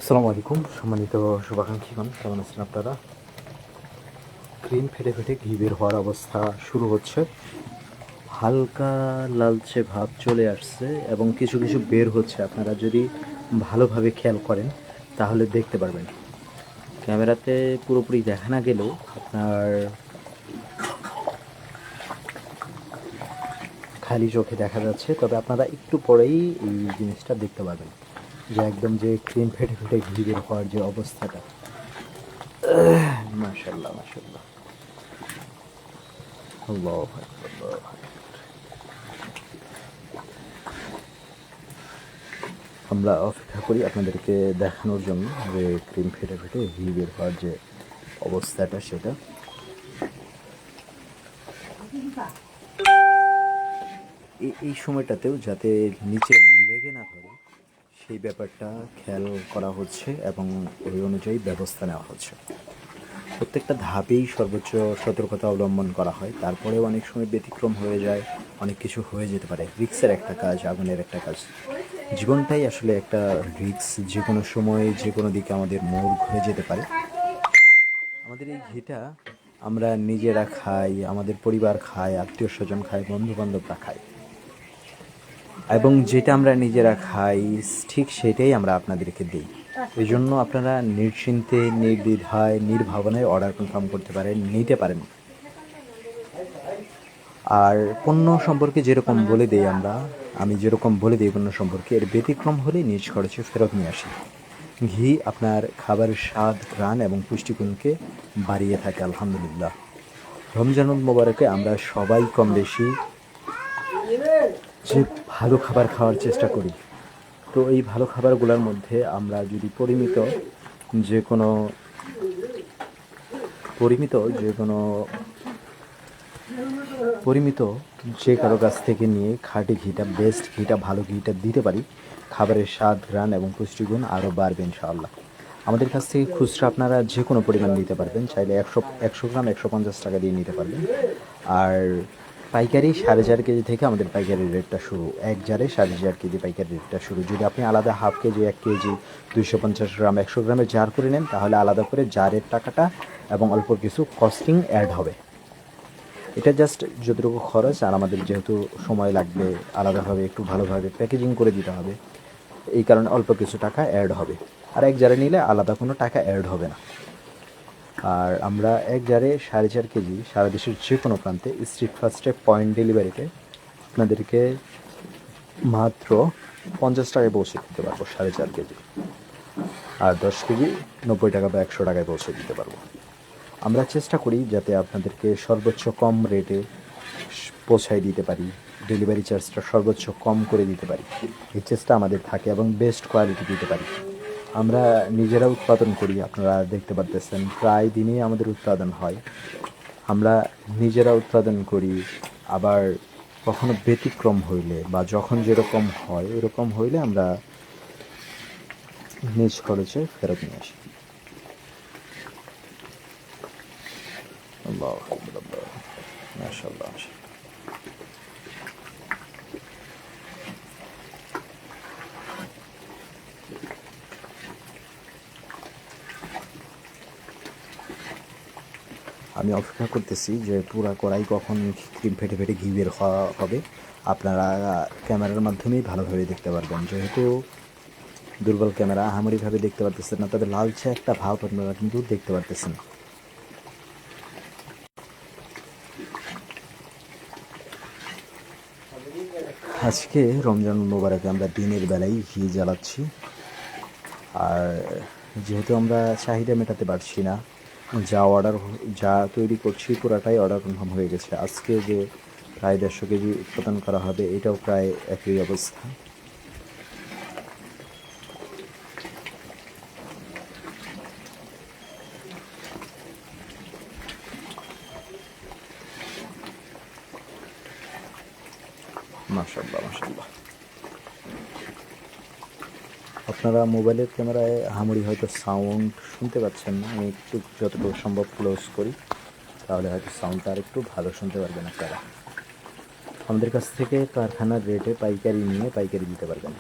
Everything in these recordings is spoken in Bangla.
আসসালামু আলাইকুম সম্মানিত শুভাকাঙ্ক্ষীগণ, কেমন আছেন আপনারা? ক্রিম ফেটে ফেটে ঘি বের হওয়ার অবস্থা শুরু হচ্ছে। হালকা লালচে ভাব চলে আসছে এবং কিছু কিছু বের হচ্ছে। আপনারা যদি ভালোভাবে খেয়াল করেন তাহলে দেখতে পারবেন। ক্যামেরাতে পুরোপুরি দেখা না গেলেও আপনার খালি চোখে দেখা যাচ্ছে, তবে আপনারা একটু পরেই এই জিনিসটা দেখতে পারবেন যে একদম যে ক্রিম ফেটে ফেটে ঘি বের হওয়ার যে অবস্থাটা। মাশাল্লাহ মাশাল্লাহ, আল্লাহু আকবার, আল্লাহু আকবার। আমরা অপেক্ষা করি আপনাদেরকে দেখানোর জন্য যে ক্রিম ফেটে ফেটে ঘি বের হওয়ার যে অবস্থাটা, সেটা এই সময়টাতেও যাতে নিচে লেগে না ধরে সেই ব্যাপারটা খেয়াল করা হচ্ছে এবং ওই অনুযায়ী ব্যবস্থা নেওয়া হচ্ছে। প্রত্যেকটা ধাপেই সর্বোচ্চ সতর্কতা অবলম্বন করা হয়, তারপরেও অনেক সময় ব্যতিক্রম হয়ে যায়, অনেক কিছু হয়ে যেতে পারে। রিক্সের একটা কাজ, আগুনের একটা কাজ, জীবনটাই আসলে একটা রিক্স। যে কোনো সময় যে কোনো দিকে আমাদের মোড় ঘুরে যেতে পারে। আমাদের এই ঘিটা আমরা নিজেরা খাই, আমাদের পরিবার খায়, আত্মীয় স্বজন খায়, বন্ধু বান্ধবরা খায়, এবং যেটা আমরা নিজেরা খাই ঠিক সেটাই আমরা আপনাদেরকে দিই। এই জন্য আপনারা নিশ্চিন্তে, নির্দ্বিধায়, নির্ভাবনায় অর্ডার কনফার্ম করতে পারেন, নিতে পারেন। আর পণ্য সম্পর্কে যেরকম বলে দিই আমি যেরকম বলে দিই পণ্য সম্পর্কে, এর ব্যতিক্রম হলে নিজ খরচে ফেরত নিয়ে আসি। ঘি আপনার খাবারের স্বাদ, ঘ্রাণ এবং পুষ্টিগুণকে বাড়িয়ে থাকে আলহামদুলিল্লাহ। রমজানুল মোবারকে আমরা সবাই কম বেশি যে ভালো খাবার খাওয়ার চেষ্টা করি। তো এই ভালো খাবারগুলোর মধ্যে আমরা যদি যে কোনো পরিমিত যে কোনো পরিমিত যে কারো কাছ থেকে নিয়ে খাঁটি ঘিটা, বেস্ট ঘিটা, ভালো ঘিটা দিতে পারি, খাবারের স্বাদ, ঘ্রাণ এবং পুষ্টিগুণ আরও বাড়বে ইনশাআল্লাহ। আমাদের কাছ থেকে খুচরা আপনারা যে কোনো পরিমাণ নিতে পারবেন, চাইলে একশো গ্রাম 150 টাকা দিয়ে নিতে পারবেন। আর পাইকারি 4.5 কেজি থেকে আমাদের পাইকারি রেটটা শুরু, এক জারে 4.5 কেজি পাইকারি রেটটা শুরু। যদি আপনি আলাদা হাফ কেজি, 1 কেজি, 250 গ্রাম, 100 গ্রামের জার করে নেন, তাহলে আলাদা করে জারের টাকাটা এবং অল্প কিছু কস্টিং অ্যাড হবে। এটা জাস্ট যতটুকু খরচ, আর আমাদের যেহেতু সময় লাগবে, আলাদাভাবে একটু ভালোভাবে প্যাকেজিং করে দিতে হবে, এই কারণে অল্প কিছু টাকা অ্যাড হবে। আর এক জারে নিলে আলাদা কোনো টাকা অ্যাড হবে না। আর আমরা এক জারে 4.5 কেজি সারা দেশের যে কোনো প্রান্তে স্ট্রিট ফাস্টে পয়েন্ট ডেলিভারিতে আপনাদেরকে মাত্র 50 টাকায় পৌঁছে দিতে পারবো 4.5 কেজি। আর 10 কেজি 90 টাকা বা 100 টাকায় পৌঁছে দিতে পারবো। আমরা চেষ্টা করি যাতে আপনাদেরকে সর্বোচ্চ কম রেটে পৌঁছায় দিতে পারি, ডেলিভারি চার্জটা সর্বোচ্চ কম করে দিতে পারি, এই চেষ্টা আমাদের থাকে, এবং বেস্ট কোয়ালিটি দিতে পারি। আমরা নিজেরা উৎপাদন করি, আপনারা দেখতে পারতেছেন প্রায় দিনই আমাদের উৎপাদন হয়। আমরা নিজেরা উৎপাদন করি, আবার কখনো ব্যতিক্রম হইলে বা যখন যেরকম হয় ওরকম হইলে আমরা নিজ খরচে ফেরত নিয়ে আসি। আল্লাহু আকবার, আল্লাহু আকবার, মাশাআল্লাহ, মাশাআল্লাহ। আমি অপেক্ষা করতেছি যে পুরা কড়াই কখন ক্রিম ফেটে ফেটে ঘি বের হওয়া হবে। আপনারা ক্যামেরার মাধ্যমেই ভালোভাবে দেখতে পারবেন, যেহেতু দুর্বল ক্যামেরা আহামরিভাবে দেখতে পারতেছেন না, তবে লালচে একটা ভাব আপনারা কিন্তু দেখতে পারতেছেন। আজকে রমজান মোবারকে আমরা দিনের বেলায় ঘি জ্বালাচ্ছি। আর যেহেতু আমরা চাহিদা মেটাতে পারছি না, যা তৈরি করছি পুরাটাই অর্ডার কনফার্ম হয়ে গেছে। আজকে যে প্রায় 150 কেজি উৎপাদন করা হবে, এটাও প্রায় একই অবস্থা। মাশাআল্লাহ, মাশাআল্লাহ। আপনারা মোবাইলের ক্যামেরায় আহামরি হয়তো সাউন্ড শুনতে পাচ্ছেন না, আমি একটু যতটুকু সম্ভব ক্লোজ করি, তাহলে হয়তো সাউন্ডটা আর একটু ভালো শুনতে পারবেন আপনারা। আমাদের কাছ থেকে কারখানার রেটে পাইকারি নিয়ে পাইকারি দিতে পারবেন।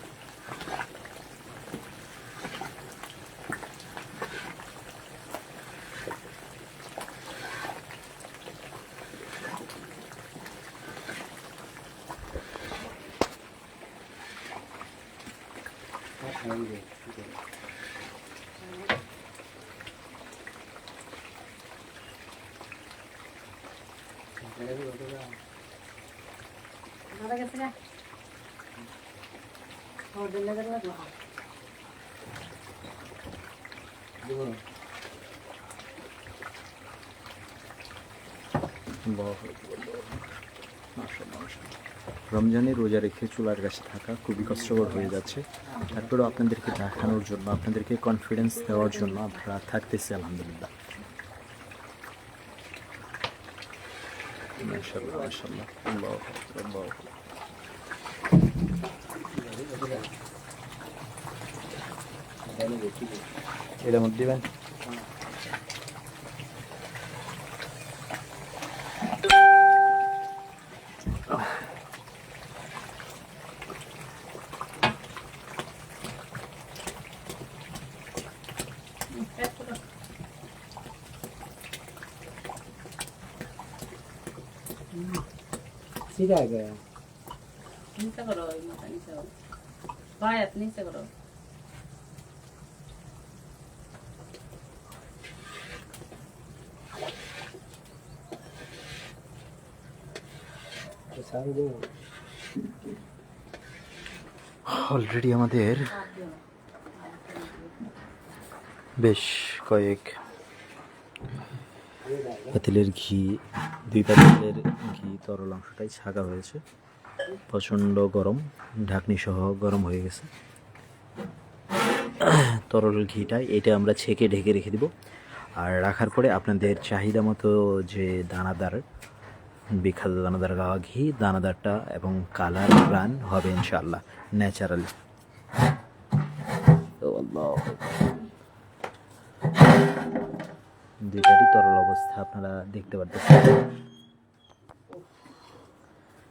রমজানে রোজা রেখে চুলার কাছে থাকা খুবই কষ্টকর হয়ে যাচ্ছে, তারপরেও আপনাদেরকে দেখানোর জন্য, আপনাদেরকে কনফিডেন্স দেওয়ার জন্য আমরা থাকতেছি আলহামদুলিল্লাহ। মাশাআল্লাহ মাশাআল্লাহ, আল্লাহু আকবার, আল্লাহু আকবার। এটার মধ্যে দিবেন। सीधा गया नीचे करो नीचे करो पायत नीचे करो অলরেডি আমাদের বেশ কয়েক পাতিলের ঘি, 2 পাতিলের ঘি তরল অংশটাই ছাকা হয়েছে। প্রচণ্ড গরম, ঢাকনি সহ গরম হয়ে গেছে। তরল ঘিটাই এটা আমরা ছেঁকে ঢেকে রেখে দিব। আর রাখার পরে আপনাদের চাহিদা মতো যে দানাদার, বিখ্যাত দানাদার গাওয়া ঘি, দানাদারটা এবং কালার রান হবে ইনশাআল্লাহ ন্যাচারালি। দুইটারই তরল অবস্থা আপনারা দেখতে পারতেছেন।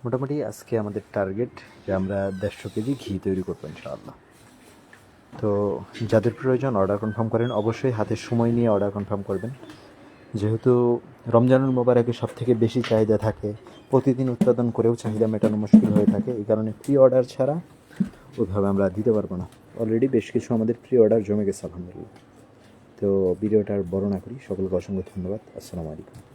মোটামুটি আজকে আমাদের টার্গেট যে আমরা 150 কেজি ঘি তৈরি করবো ইনশাআল্লাহ। তো যাদের প্রয়োজন অর্ডার কনফার্ম করেন, অবশ্যই হাতে সময় নিয়ে অর্ডার কনফার্ম করবেন, যেহেতু রমজানুল মোবারকে সব থেকে বেশি চাহিদা থাকে, প্রতিদিন উৎপাদন করেও চাহিদা মেটানো মুশকিল হয়ে থাকে। এই কারণে প্রি অর্ডার ছাড়া ওইভাবে আমরা দিতে পারবো না। অলরেডি বেশ কিছু আমাদের প্রি অর্ডার জমে গেছে আলহামদুলিল্লাহ। তো ভিডিওটা আর বড় না করি, সকলকে অসংখ্য ধন্যবাদ। আসসালামু আলাইকুম।